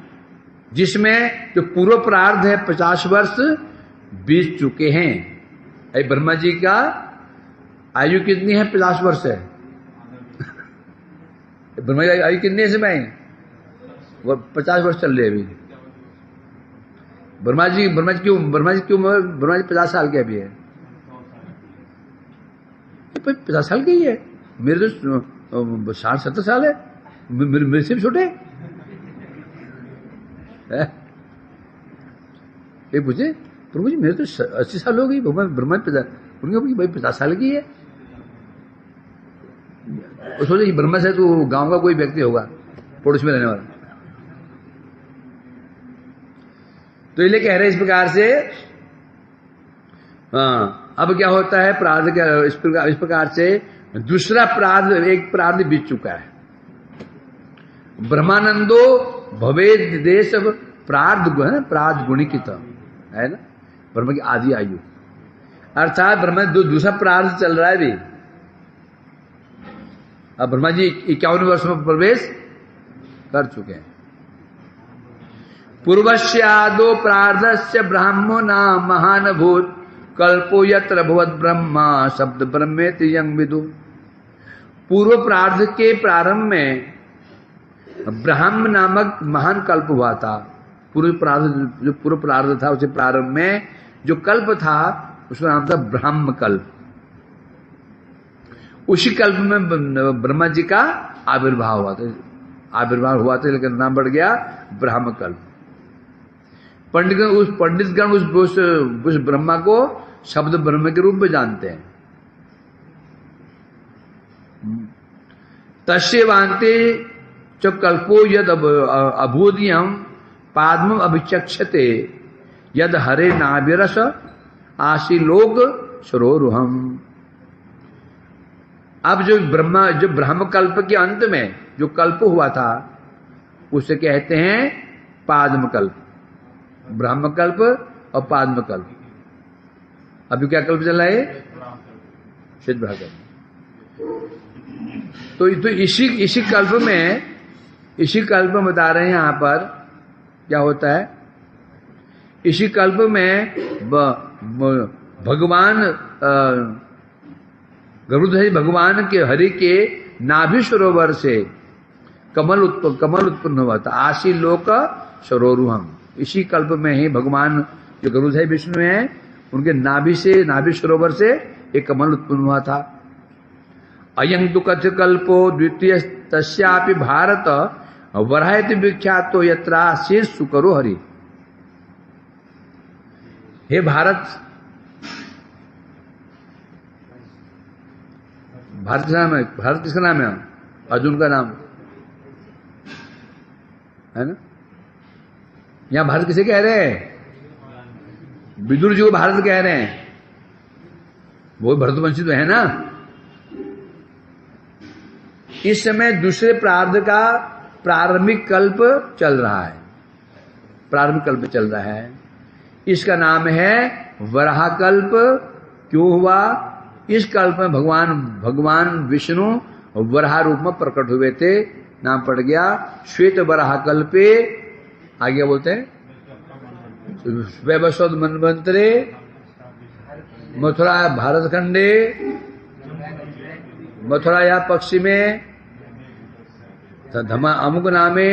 जिसमें जो पूर्व प्रार्ध है 50 वर्ष बीत चुके हैं। अरे ब्रह्मा जी का आयु कितनी है? 50 वर्ष है। ब्रह्मा जी आयु कितनी है समय? वो 50 वर्ष चल रहे अभी। ब्रह्मा जी क्यों 50 साल के अभी है? 50 साल के ही है। मेरे तो 60-70 साल है, मेरे से भी छोटे। ये पूछे प्रभु जी मेरे तो 80 साल हो गई, ब्रह्मा उनके भाई 50 साल की है। वो सोचे ब्रह्मा से तो गांव का कोई व्यक्ति होगा, पड़ोस में रहने वाला। तो इसलिए कह रहे इस प्रकार से, हाँ, अब क्या होता है? प्रार्थ क्या इस प्रकार से दूसरा प्रार्थ, एक प्रार्थ बीत चुका है। ब्रह्मानंदो भवेद देश प्रार्थ गुणिकित है ना, ब्रह्म की आदि आयु, अर्थात ब्रह्मा दूसरा प्रार्थ चल रहा है भी। अब ब्रह्मा जी 51 वर्ष में प्रवेश कर चुके हैं। पूर्वस्यादो प्रार्धस्य ब्राह्मो नाम महान भूत कल्पो यत्र भवत ब्रह्मा शब्द ब्रह्मेति यं विदु। पूर्व प्रार्ध के प्रारंभ में ब्राह्म नामक महान कल्प हुआ था। पूर्व प्रार्ध था, उसे प्रारंभ में जो कल्प था उसका नाम था ब्रह्म कल्प। उसी कल्प में ब्रह्मा जी का आविर्भाव हुआ था, लेकिन नाम बढ़ गया ब्रह्म कल्प। पंडितगण उस ब्रह्मा को शब्द ब्रह्म के रूप में जानते हैं। तस्यवान्ते च कल्पो यद अभूदियम पाद्मम अभिचक्षते यद हरे नाभिरस आशीलोक सरोरुहम। अब जो ब्रह्म कल्प के अंत में जो कल्प हुआ था उसे कहते हैं पाद्म कल्प। ब्रह्म कल्प और पाद्म कल्प। अभी क्या कल्प चल रहा है? सिद्ध कल्प। तो इसी कल्प में बता रहे हैं यहां पर क्या होता है। इसी कल्प में भगवान गरुड़ध्वज भगवान के हरि के नाभि सरोवर से कमल उत्पन्न हुआ था। आशी लोक सरोरुहम। इसी कल्प में ही भगवान जो गरुड़ध्वज विष्णु हैं उनके नाभि सरोवर से एक कमल उत्पन्न हुआ था। अयं तु कथ कल्पो द्वितीय तस्यापि भारत वरायति विख्यातो यत्रा शेष सुकरो हरि। हे भारत, भारत किसका नाम है? अर्जुन का नाम है ना। यहां भारत किसे कह रहे हैं? विदुर जी को भारत कह रहे हैं। वो भरतवंशी तो है ना। इस समय दूसरे प्रार्ध का प्रारंभिक कल्प चल रहा है। इसका नाम है वराह कल्प। क्यों हुआ? इस कल्प में भगवान विष्णु वराह रूप में प्रकट हुए थे। नाम पड़ गया श्वेत वराह कल्पे। आगे बोलते हैं वैवस्वत मनवंतरे मथुरा भारत खंडे मथुरा या पक्षी में धमा अमुक नामे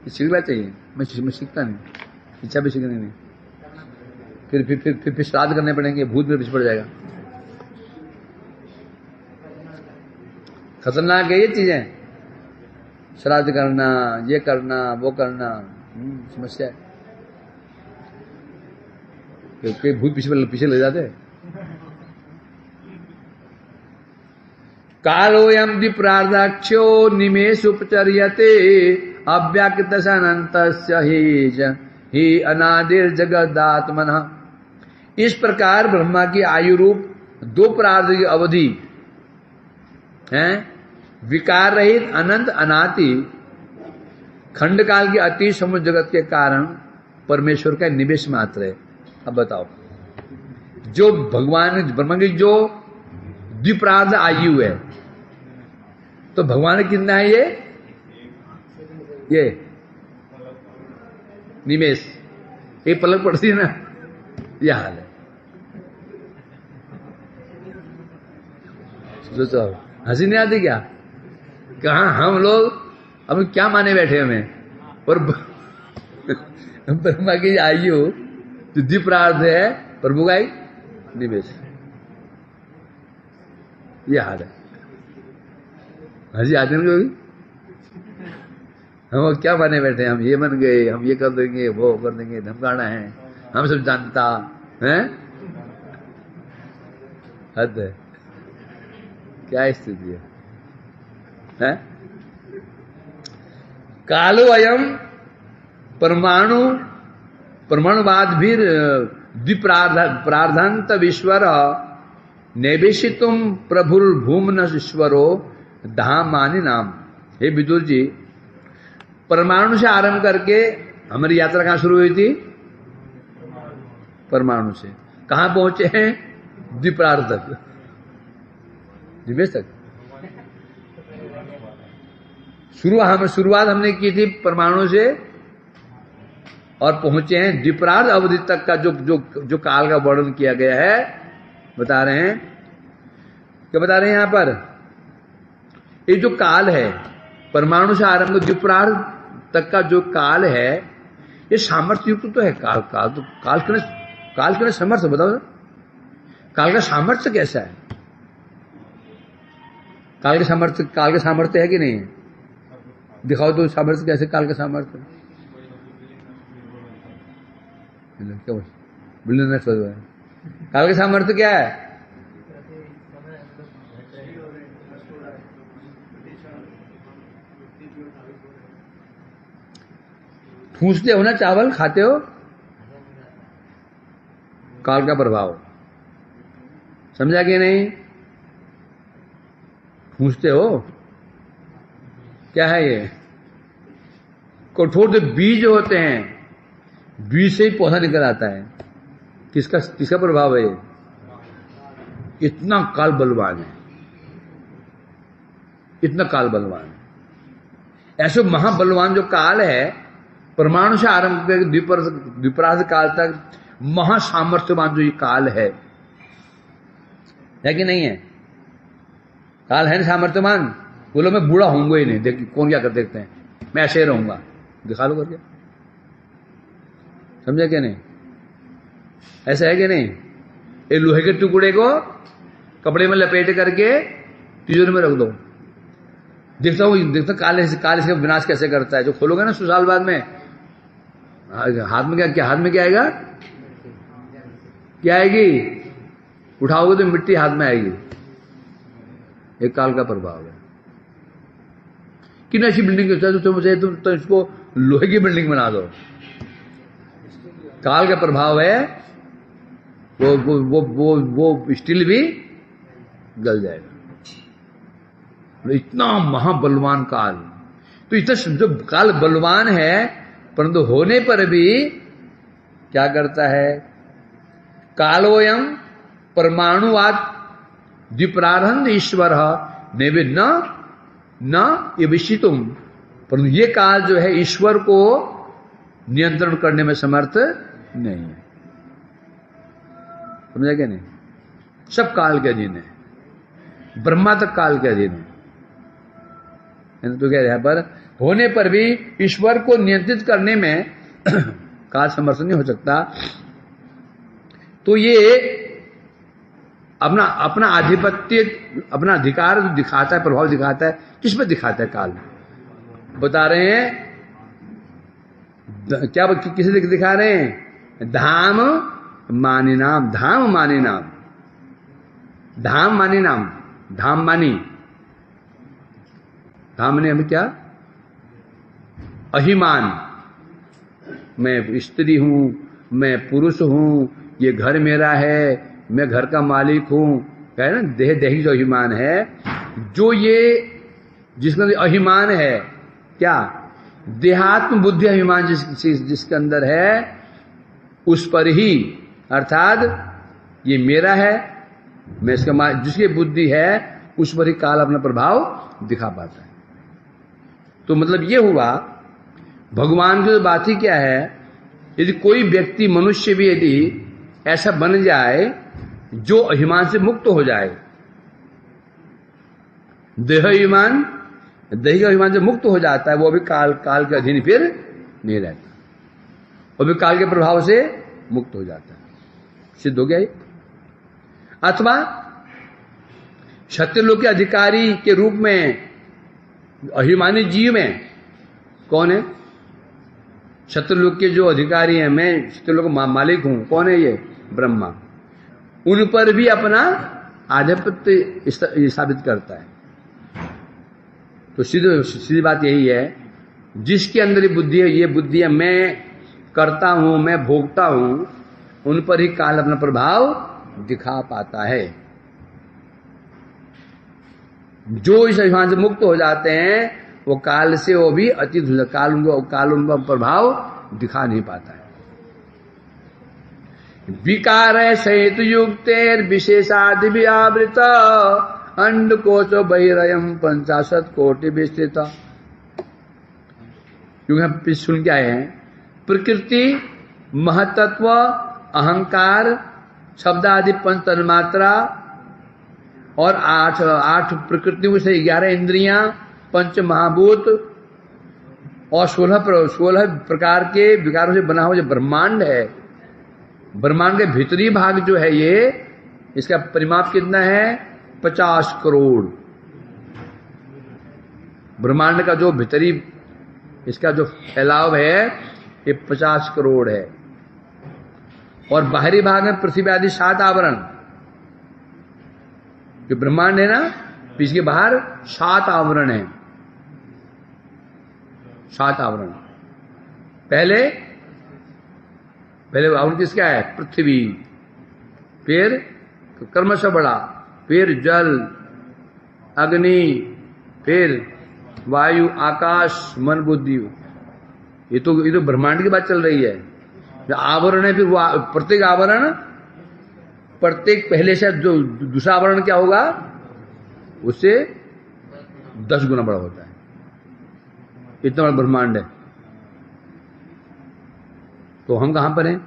सीखना चाहिए। मैं सीखता नहीं, इच्छा भी सीखनी नहीं। फिर श्राद्ध करने पड़ेंगे, भूत में पीछे पड़ जाएगा। खतरनाक है ये चीजें, श्राद्ध करना, ये करना, वो करना, समस्या है। क्योंकि भूत पीछे ले जाते। कालोयम विप्रार्धाक्षो निमेष उपचर्यते अव्याकृत अनंत ही अनादिर जगदात्मन। इस प्रकार ब्रह्मा की आयु रूप 2 प्रार्थ की अवधि है, विकार रहित अनंत अनाति खंड काल की अति समुद्र जगत के कारण परमेश्वर का निवेश मात्र है। अब बताओ, जो भगवान ब्रह्मा की जो द्विप्रार्थ आयु है, तो भगवान कितना है ये निमेश, एक पलक पड़ती है ना, यह हाल है। सोचो, हंसी नहीं आती क्या? कहा हम लोग अब क्या माने बैठे हमें, और ब्रह्मा की आयु जो द्विप्रार्थ है, प्रभु का निवेश, यह हाल है। हंसी आती नहीं, हम क्या माने बैठे, हम ये बन गए, हम ये कर देंगे, वो कर देंगे, धमकाना है, हम सब जानता है। हद है, क्या स्थिति है? कालो अयम परमाणुवाद भी द्विप्रार्धांत ईश्वर नैवेशितुम प्रभुर भूमन ईश्वरो धामानि नाम। हे विदुर जी, परमाणु से आरंभ करके हमारी यात्रा कहां शुरू हुई थी? परमाणु से कहां पहुंचे हैं? द्विप्रार्थ तक, निवेश तक। शुरुआत हमने की थी परमाणु से और पहुंचे हैं द्विप्रार्थ अवधि तक का जो काल का वर्णन किया गया है। बता रहे हैं, क्या बता रहे हैं यहां पर? ये जो काल है, परमाणु से आरंभ द्विप्रार्थ तक का जो काल है, ये सामर्थ्य युक्त तो है। काल के सामर्थ्य बताओ, काल का सामर्थ्य कैसा है? काल के सामर्थ्य है कि नहीं है? दिखाओ तो सामर्थ्य कैसे, काल का सामर्थ्य। क्या बिल्डिंग नष्ट हो गया, काल का सामर्थ्य क्या है? ठूसते हो ना, चावल खाते हो, काल का प्रभाव, समझा कि नहीं? ठूसते हो, क्या है ये? कठोर जो बीज होते हैं, बीज से ही पौधा निकल आता है। किसका प्रभाव है ये? इतना काल बलवान है, इतना काल बलवान है। ऐसे महाबलवान जो काल है, परमाणु से आरंभ करके द्विप्रार्थ काल तक महासामर्थ्यवान जो ये काल है कि नहीं है? काल है ना सामर्थ्यवान। बोलो मैं बूढ़ा होऊंगा ही नहीं, देख कौन क्या कर देखते हैं, मैं ऐसे ही रहूंगा, दिखा लो करके। समझा क्या नहीं? ऐसा है कि नहीं? ये लोहे के टुकड़े को कपड़े में लपेट करके तिजोरी में रख दो, देखता काल से विनाश कैसे करता है। जो खोलोगे ना 100 साल बाद में, हाथ में क्या आएगा? क्या आएगी? उठाओगे तो मिट्टी हाथ में आएगी। एक काल का प्रभाव है। किन ऐसी बिल्डिंग तो इसको लोहे की बिल्डिंग बना दो, काल का प्रभाव है, वो स्टील भी गल जाएगा। इतना महाबलवान काल, तो इतना जो काल बलवान है, परंतु होने पर भी क्या करता है? कालोयम परमाणुवाद द्विप्रारंभ ईश्वर नेवे न ये विशितुम, परंतु ये काल जो है ईश्वर को नियंत्रण करने में समर्थ नहीं है। समझा क्या नहीं? सब काल के अधीन है, ब्रह्मा तक काल के अधीन है। तो क्या यहां पर होने पर भी ईश्वर को नियंत्रित करने में काल समर्थ नहीं हो सकता। तो ये अपना अपना आधिपत्य, अपना अधिकार दिखाता है, प्रभाव दिखाता है। किस पर दिखाता है काल? बता रहे हैं क्या, किसे दिखा रहे हैं? धाम मानी नाम, धाम मानी नाम, धाम मानी नाम, धाम मानी, धाम ने हमें क्या? अभिमान, मैं स्त्री हूं, मैं पुरुष हूं, ये घर मेरा है, मैं घर का मालिक हूं, कहे ना देही जो अभिमान है, जो ये जिसके अंदर अभिमान है, क्या देहात्म बुद्धि अभिमान जिसके अंदर है, उस पर ही, अर्थात ये मेरा है, मैं इसका, जिसकी बुद्धि है उस पर ही काल अपना प्रभाव दिखा पाता है। तो मतलब ये हुआ भगवान की बात ही क्या है, यदि कोई व्यक्ति मनुष्य भी यदि ऐसा बन जाए जो अभिमान से मुक्त हो जाए, देह अभिमान, देह अभिमान से मुक्त हो जाता है, वो भी काल के अधीन फिर नहीं रहता, वो भी काल के प्रभाव से मुक्त हो जाता है। सिद्ध हो गया ये। अथवा सत्यलोक के अधिकारी के रूप में अभिमानी जीव में कौन है? सत्यलोक के जो अधिकारी हैं, मैं सत्यलोक का मालिक हूं, कौन है ये? ब्रह्मा। उन पर भी अपना आधिपत्य साबित करता है। तो सीधी बात यही है, जिसके अंदर ये बुद्धि है, ये बुद्धि है मैं करता हूं, मैं भोगता हूं, उन पर ही काल अपना प्रभाव दिखा पाता है। जो इस अभिमान से मुक्त हो जाते हैं वो काल से वो भी अतीत हो जाता है, काल उनका प्रभाव दिखा नहीं पाता है। विकार सहित युक्तेर विशेषादि व्यावृत अंडकोश बहिरयम 50 कोटि विस्तृत। क्योंकि हम सुन के आए हैं, प्रकृति, महतत्व, अहंकार, शब्द आदि 5 तन्मात्रा और 8 प्रकृतियों से 11 इंद्रियां, 5 महाभूत और 16 प्रकार के विकारों से बना हुआ जो ब्रह्मांड है, ब्रह्मांड के भीतरी भाग जो है ये, इसका परिमाप कितना है? 50 करोड़। ब्रह्मांड का जो भीतरी, इसका जो फैलाव है ये 50 करोड़ है। और बाहरी भाग में पृथ्वी आदि 7 आवरण, जो ब्रह्मांड है ना, इसके बाहर 7 आवरण है, 7 आवरण। पहले आवरण किसका है? पृथ्वी, फिर क्रमशः बड़ा, फिर जल, अग्नि, फिर वायु, आकाश, मन, बुद्धि। ये तो ब्रह्मांड की बात चल रही है। जो आवरण है, फिर वो प्रत्येक आवरण, प्रत्येक पहले से जो दूसरा आवरण क्या होगा, उससे 10 गुना बड़ा होता है। इतना बड़ा ब्रह्मांड है। तो हम कहां पर हैं?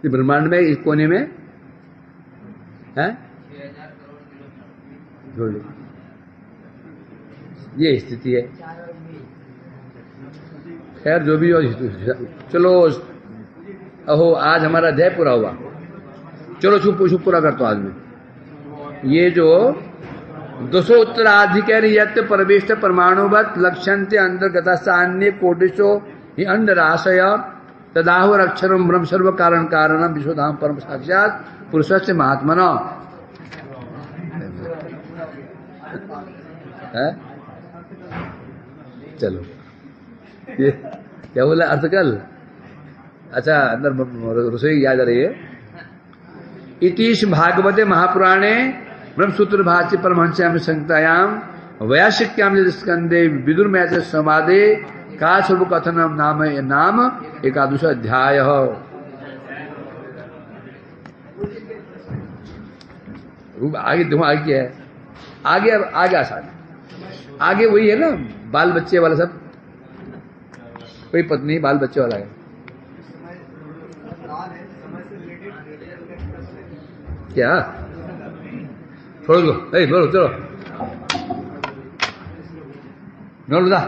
इस ब्रह्मांड में, इस कोने में है, ये स्थिति है। खैर जो भी हो, चलो अहो आज हमारा अध्याय पूरा हुआ। चलो शुभ पूरा करता हूं आज में। ये जो 200 उत्तराधिकारी यत्त परवेष्ट परमाणुवत लक्ष्यन्ते अंतर्गत अन्य कोटिशो ही अंडराशय तदाहुर अक्षरम ब्रह्म सर्व कारण कारणम विश्वधाम परम साक्षात पुरुषस्य महात्मना। चलो ये क्या बोला अर्थकल? अच्छा, अंदर रसोई याद आ रही है। इतिश भागवते महापुराणे ब्रह्मसूत्र भाष्य परमहंस्याम संहितायाम वैयासिक्याम स्कंदे विदुर में संवादे का स्वरूप कथनम नाम 11 अध्याय। आगे तुम्हारा आगे क्या है? आगे आसान, आगे वही है ना, बाल बच्चे वाला सब, कोई पत्नी बाल बच्चे वाला है। क्या छोड़ दो, चलो नोलदा